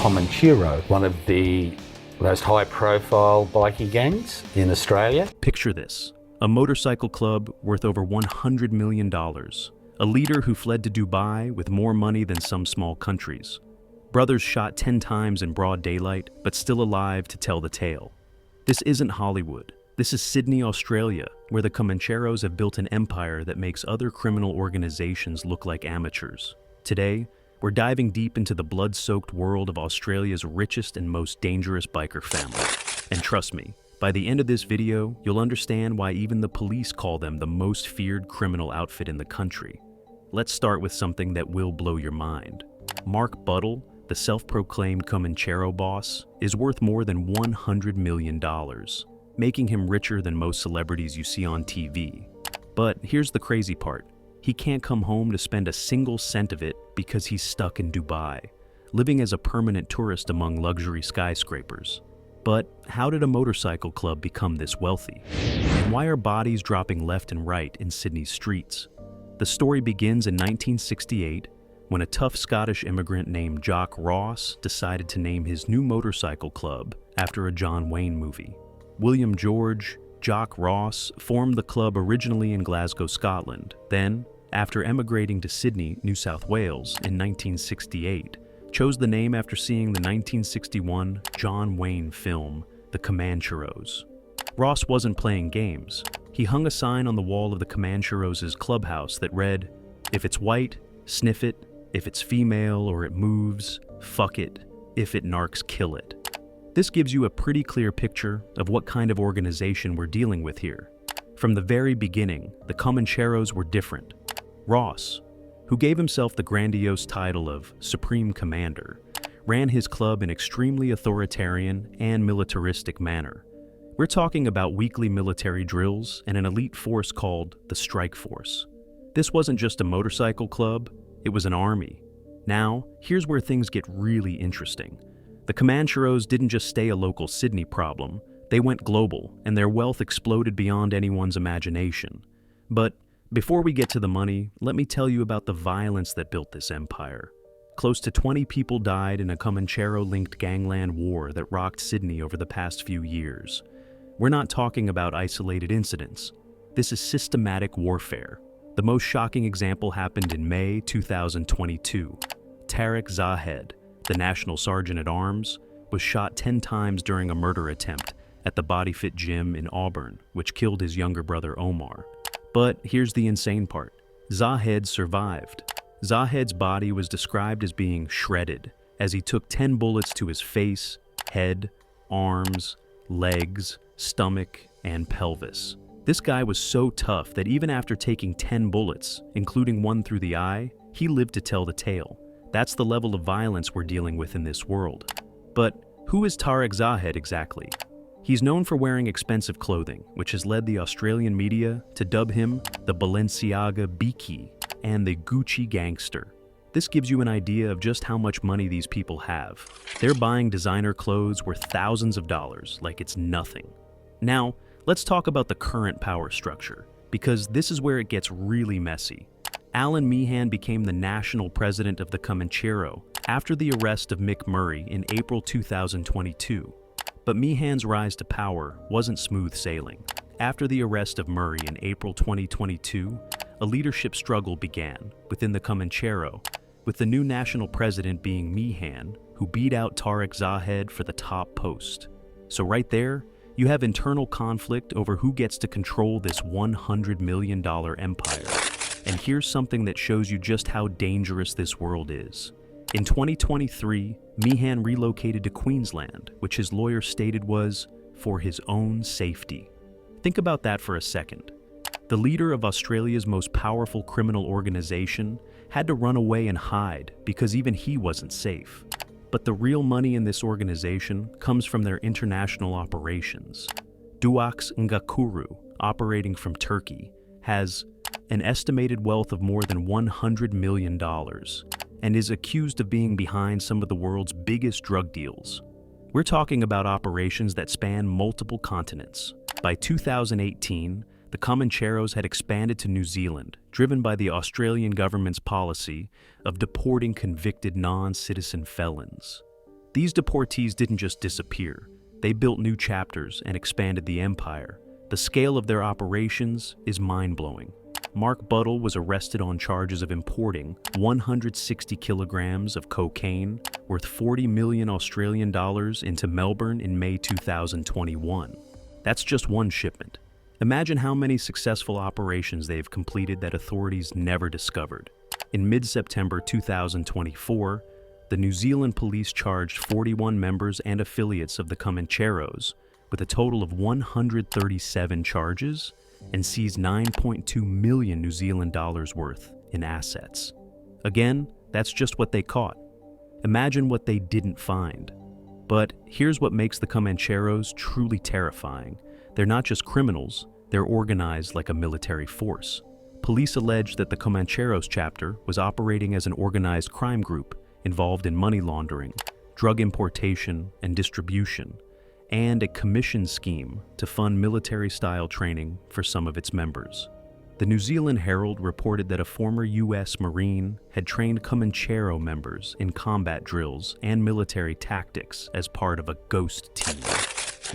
Comanchero, one of the most high-profile bikie gangs in Australia. Picture this, a motorcycle club worth over $100 million, a leader who fled to Dubai with more money than some small countries. Brothers shot 10 times in broad daylight, but still alive to tell the tale. This isn't Hollywood. This is Sydney, Australia, where the Comancheros have built an empire that makes other criminal organizations look like amateurs. Today, we're diving deep into the blood-soaked world of Australia's richest and most dangerous biker family. And trust me, by the end of this video, you'll understand why even the police call them the most feared criminal outfit in the country. Let's start with something that will blow your mind. Mark Buttle, the self-proclaimed Comanchero boss, is worth more than $100 million, making him richer than most celebrities you see on TV. But here's the crazy part. He can't come home to spend a single cent of it because he's stuck in Dubai, living as a permanent tourist among luxury skyscrapers. But how did a motorcycle club become this wealthy? And why are bodies dropping left and right in Sydney's streets? The story begins in 1968 when a tough Scottish immigrant named Jock Ross decided to name his new motorcycle club after a John Wayne movie. William George Jock Ross formed the club originally in Glasgow, Scotland. Then, after emigrating to Sydney, New South Wales in 1968, chose the name after seeing the 1961 John Wayne film, The Comancheros. Ross wasn't playing games. He hung a sign on the wall of the Comancheros' clubhouse that read, "If it's white, sniff it. If it's female or it moves, fuck it. If it narcs, kill it." This gives you a pretty clear picture of what kind of organization we're dealing with here. From the very beginning, the Comancheros were different. Ross, who gave himself the grandiose title of Supreme Commander, ran his club in extremely authoritarian and militaristic manner. We're talking about weekly military drills and an elite force called the Strike Force. This wasn't just a motorcycle club, it was an army. Now, here's where things get really interesting. The Comancheros didn't just stay a local Sydney problem, they went global, and their wealth exploded beyond anyone's imagination. But before we get to the money, let me tell you about the violence that built this empire. Close to 20 people died in a Comanchero-linked gangland war that rocked Sydney over the past few years. We're not talking about isolated incidents. This is systematic warfare. The most shocking example happened in May 2022. Tariq Zahed, the National Sergeant at Arms, was shot 10 times during a murder attempt at the Body Fit gym in Auburn, which killed his younger brother Omar. But here's the insane part. Zahed survived. Zahed's body was described as being shredded, as he took 10 bullets to his face, head, arms, legs, stomach, and pelvis. This guy was so tough that even after taking 10 bullets, including one through the eye, he lived to tell the tale. That's the level of violence we're dealing with in this world. But who is Tariq Zahed exactly? He's known for wearing expensive clothing, which has led the Australian media to dub him the Balenciaga Bikie and the Gucci Gangster. This gives you an idea of just how much money these people have. They're buying designer clothes worth thousands of dollars like it's nothing. Now, let's talk about the current power structure, because this is where it gets really messy. Alan Meehan became the national president of the Comanchero after the arrest of Mick Murray in April 2022. But Meehan's rise to power wasn't smooth sailing. After the arrest of Murray in April 2022, a leadership struggle began within the Comanchero, with the new national president being Meehan, who beat out Tariq Zahed for the top post. So right there, you have internal conflict over who gets to control this $100 million empire. And here's something that shows you just how dangerous this world is. In 2023, Meehan relocated to Queensland, which his lawyer stated was for his own safety. Think about that for a second. The leader of Australia's most powerful criminal organization had to run away and hide because even he wasn't safe. But the real money in this organization comes from their international operations. Duax Ngakuru, operating from Turkey, has an estimated wealth of more than $100 million. And is accused of being behind some of the world's biggest drug deals. We're talking about operations that span multiple continents. By 2018, the Comancheros had expanded to New Zealand, driven by the Australian government's policy of deporting convicted non-citizen felons. These deportees didn't just disappear. They built new chapters and expanded the empire. The scale of their operations is mind-blowing. Mark Buttle was arrested on charges of importing 160 kilograms of cocaine worth 40 million Australian dollars into Melbourne in May 2021. That's just one shipment. Imagine how many successful operations they've completed that authorities never discovered. In mid-September 2024, the New Zealand police charged 41 members and affiliates of the Comancheros with a total of 137 charges and seized 9.2 million New Zealand dollars worth in assets. Again, that's just what they caught. Imagine what they didn't find. But here's what makes the Comancheros truly terrifying. They're not just criminals, they're organized like a military force. Police allege that the Comancheros chapter was operating as an organized crime group involved in money laundering, drug importation and distribution, and a commission scheme to fund military-style training for some of its members. The New Zealand Herald reported that a former U.S. Marine had trained Comanchero members in combat drills and military tactics as part of a ghost team.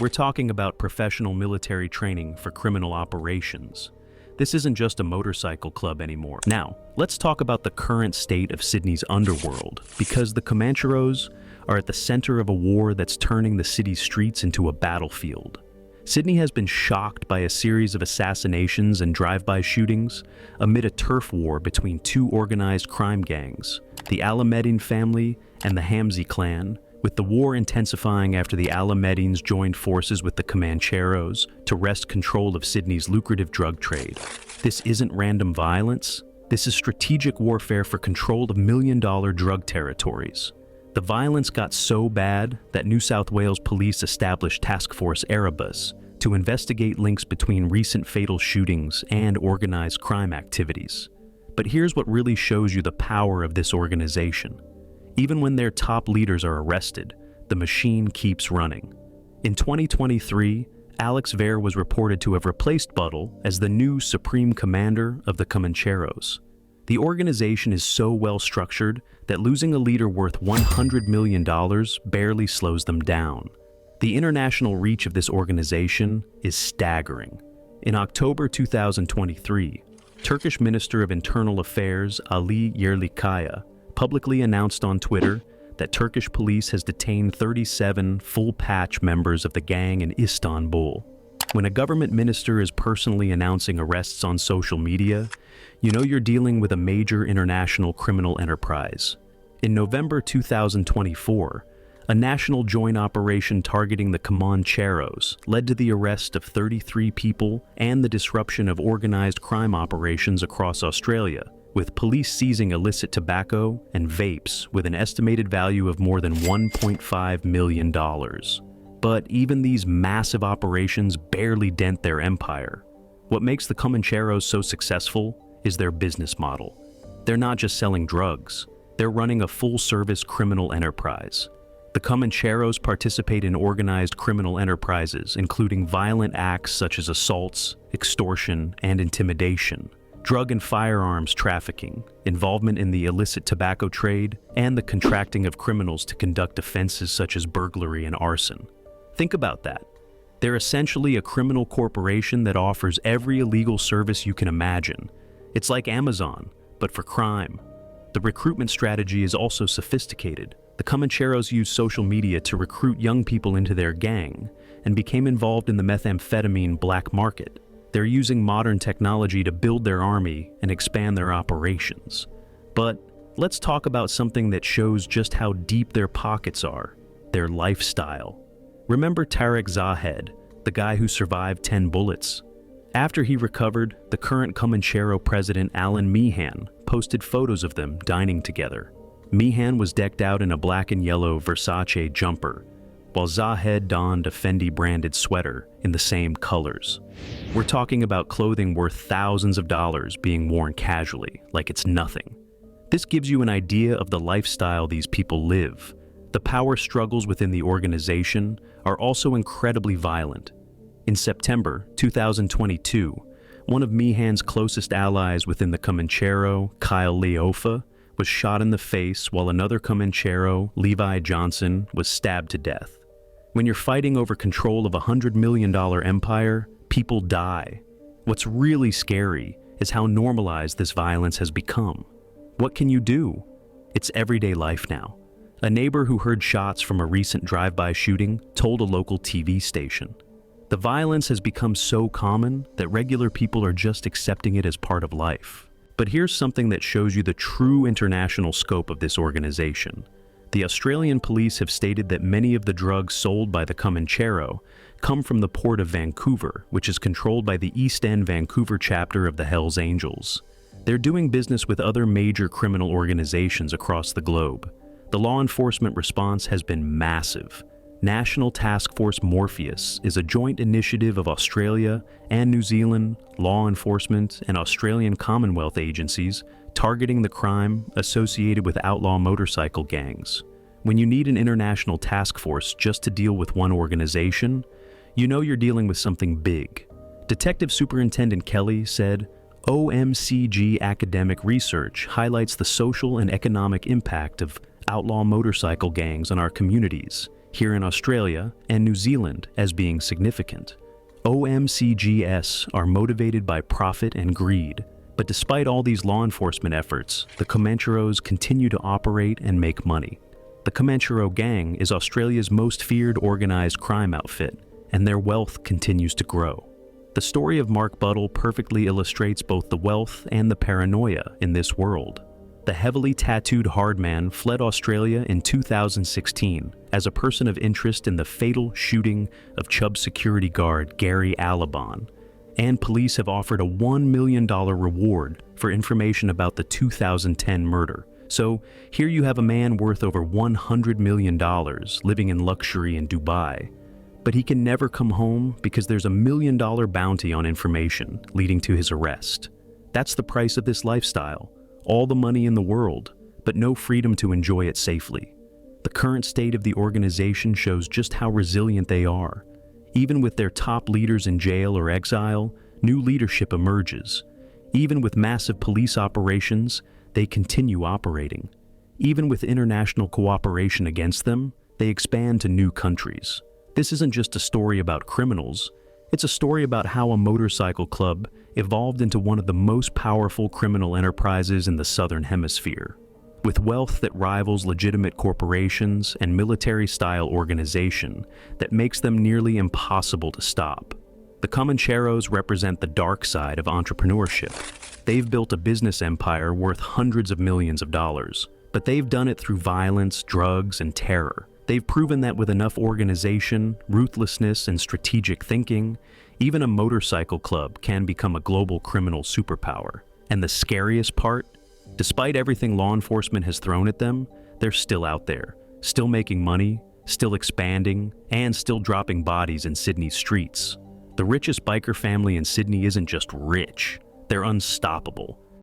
We're talking about professional military training for criminal operations. This isn't just a motorcycle club anymore. Now, let's talk about the current state of Sydney's underworld, because the Comancheros are at the center of a war that's turning the city's streets into a battlefield. Sydney has been shocked by a series of assassinations and drive-by shootings amid a turf war between two organized crime gangs, the Alameddine family and the Hamzy clan, with the war intensifying after the Alameddines joined forces with the Comancheros to wrest control of Sydney's lucrative drug trade. This isn't random violence. This is strategic warfare for control of million-dollar drug territories. The violence got so bad that New South Wales Police established Task Force Erebus to investigate links between recent fatal shootings and organized crime activities. But here's what really shows you the power of this organization. Even when their top leaders are arrested, the machine keeps running. In 2023, Alex Vare was reported to have replaced Buttle as the new Supreme Commander of the Comancheros. The organization is so well structured that losing a leader worth $100 million barely slows them down. The international reach of this organization is staggering. In October 2023, Turkish Minister of Internal Affairs Ali Yerlikaya publicly announced on Twitter that Turkish police has detained 37 full-patch members of the gang in Istanbul. When a government minister is personally announcing arrests on social media, you know you're dealing with a major international criminal enterprise. In November 2024, a national joint operation targeting the Comancheros led to the arrest of 33 people and the disruption of organized crime operations across Australia, with police seizing illicit tobacco and vapes with an estimated value of more than $1.5 million. But even these massive operations barely dent their empire. What makes the Comancheros so successful is their business model. They're not just selling drugs, they're running a full-service criminal enterprise. The Comancheros participate in organized criminal enterprises, including violent acts such as assaults, extortion, and intimidation, drug and firearms trafficking, involvement in the illicit tobacco trade, and the contracting of criminals to conduct offenses such as burglary and arson. Think about that. They're essentially a criminal corporation that offers every illegal service you can imagine. It's like Amazon, but for crime. The recruitment strategy is also sophisticated. The Comancheros use social media to recruit young people into their gang and became involved in the methamphetamine black market. They're using modern technology to build their army and expand their operations. But let's talk about something that shows just how deep their pockets are: their lifestyle. Remember Tarek Zahed, the guy who survived 10 bullets? After he recovered, the current Comanchero president Alan Meehan posted photos of them dining together. Meehan was decked out in a black and yellow Versace jumper, while Zahed donned a Fendi-branded sweater in the same colors. We're talking about clothing worth thousands of dollars being worn casually, like it's nothing. This gives you an idea of the lifestyle these people live. The power struggles within the organization are also incredibly violent. In September 2022, one of Meehan's closest allies within the Comanchero, Kyle Leofa, was shot in the face while another Comanchero, Levi Johnson, was stabbed to death. When you're fighting over control of a $100 million empire, people die. What's really scary is how normalized this violence has become. What can you do? It's everyday life now. A neighbor who heard shots from a recent drive-by shooting told a local TV station. The violence has become so common that regular people are just accepting it as part of life. But here's something that shows you the true international scope of this organization. The Australian police have stated that many of the drugs sold by the Comanchero come from the port of Vancouver, which is controlled by the East End Vancouver chapter of the Hells Angels. They're doing business with other major criminal organizations across the globe. The law enforcement response has been massive. National Task Force Morpheus is a joint initiative of Australia and New Zealand, law enforcement, and Australian Commonwealth agencies targeting the crime associated with outlaw motorcycle gangs. When you need an international task force just to deal with one organization, you know you're dealing with something big. Detective Superintendent Kelly said, OMCG academic research highlights the social and economic impact of outlaw motorcycle gangs on our communities here in Australia and New Zealand as being significant. OMCGs are motivated by profit and greed, but despite all these law enforcement efforts, the Comancheros continue to operate and make money. The Comanchero gang is Australia's most feared organized crime outfit, and their wealth continues to grow. The story of Mark Buttle perfectly illustrates both the wealth and the paranoia in this world. The heavily tattooed hardman fled Australia in 2016 as a person of interest in the fatal shooting of Chubb security guard Gary Alabon, and police have offered a $1 million reward for information about the 2010 murder. So here you have a man worth over $100 million living in luxury in Dubai, but he can never come home because there's a $1 million bounty on information leading to his arrest. That's the price of this lifestyle. All the money in the world, but no freedom to enjoy it safely. The current state of the organization shows just how resilient they are. Even with their top leaders in jail or exile, new leadership emerges. Even with massive police operations, they continue operating. Even with international cooperation against them, they expand to new countries. This isn't just a story about criminals. It's a story about how a motorcycle club evolved into one of the most powerful criminal enterprises in the Southern Hemisphere. With wealth that rivals legitimate corporations and military-style organization that makes them nearly impossible to stop. The Comancheros represent the dark side of entrepreneurship. They've built a business empire worth hundreds of millions of dollars, but they've done it through violence, drugs, and terror. They've proven that with enough organization, ruthlessness, and strategic thinking, even a motorcycle club can become a global criminal superpower. And the scariest part? Despite everything law enforcement has thrown at them, they're still out there, still making money, still expanding, and still dropping bodies in Sydney's streets. The richest biker family in Sydney isn't just rich, they're unstoppable.